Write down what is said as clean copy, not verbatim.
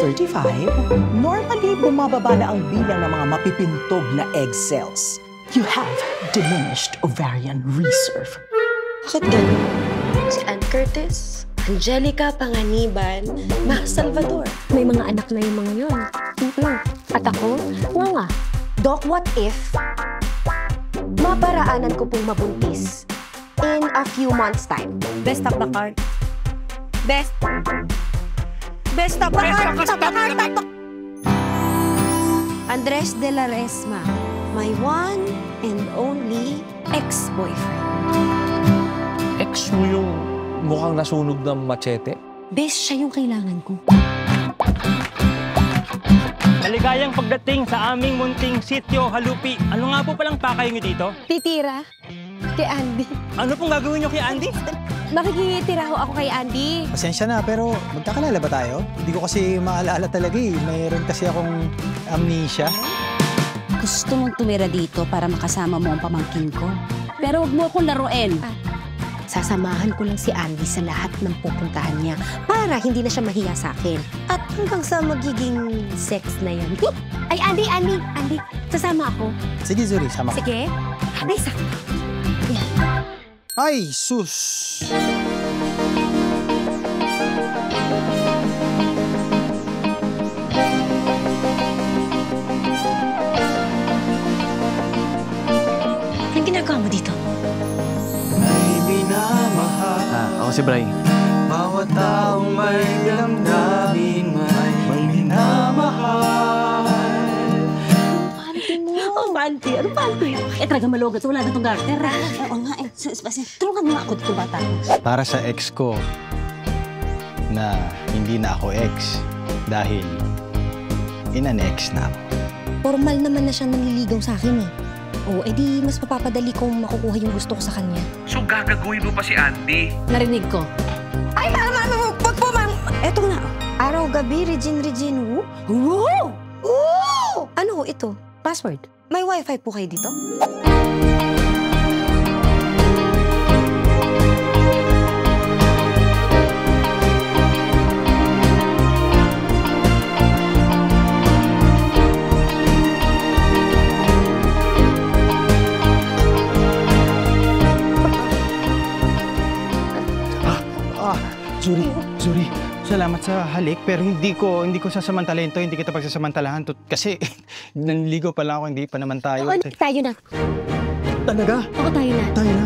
35, normally bumababa na ang bilang ng mga mapipintog na egg cells. You have diminished ovarian reserve. Bakit ganun? Si Ann Curtis, Angelica Panganiban, Max Salvador. May mga anak na yung mga yun. At ako, nga. Doc, what if maparaanan ko pong mabuntis in a few months' time? Best of the card. Best of the card. Andres de la Resma, my one and only ex-boyfriend. Ex mo yung mukhang nasunog ng machete? Best, siya yung kailangan ko. Maligayang pagdating sa aming munting sitio, Halupi. Ano nga po palang pakay niyo dito? Titira kay Andy. Ano pong gagawin niyo kay Andy? Makikitira ako kay Andy. Pasensya na, pero magkakalala ba tayo? Hindi ko kasi maalala talaga eh. Mayroon kasi akong amnesia. Gusto mong tumira dito para makasama mo ang pamangkin ko. Pero wag mo akong laruin. Sasamahan ko lang si Andy sa lahat ng pupuntahan niya para hindi na siya mahiya sa akin. At hanggang sa magiging sex na yan. Ay, Andy, sasama ako. Sige, Zuri, sama ka. Sige. Ay, sakto. Ay, sus! Anong ginagawa mo dito? Ako si Bray. Bawat taong may damdamin may minamahal. Panty mo. Oh, panty. Ano panty? Talaga malogat. Wala na itong garter. Oo nga eh. Tulungan mo ako dito, bata. Para sa ex ko na hindi na ako ex dahil in-an-ex na ako. Formal naman na siya nanliligaw sa akin eh. Oo, edi mas mapapadali kong makukuha yung gusto ko sa kanya. So gagagawin mo pa si Andy? Narinig ko. Ay, ma'am! Wag po, ma'am! Eto na. Araw-gabi, Regine. Woo! Woo! Ano ito? Password. May wifi po kayo dito? Zuri, salamat sa halik, pero hindi ko sasamantalahin to, hindi kita pagsasamantalahan to, kasi nanligo pa lang ako, hindi pa naman tayo. Oo, tayo na. Talaga? Oo, tayo na. Tayo na.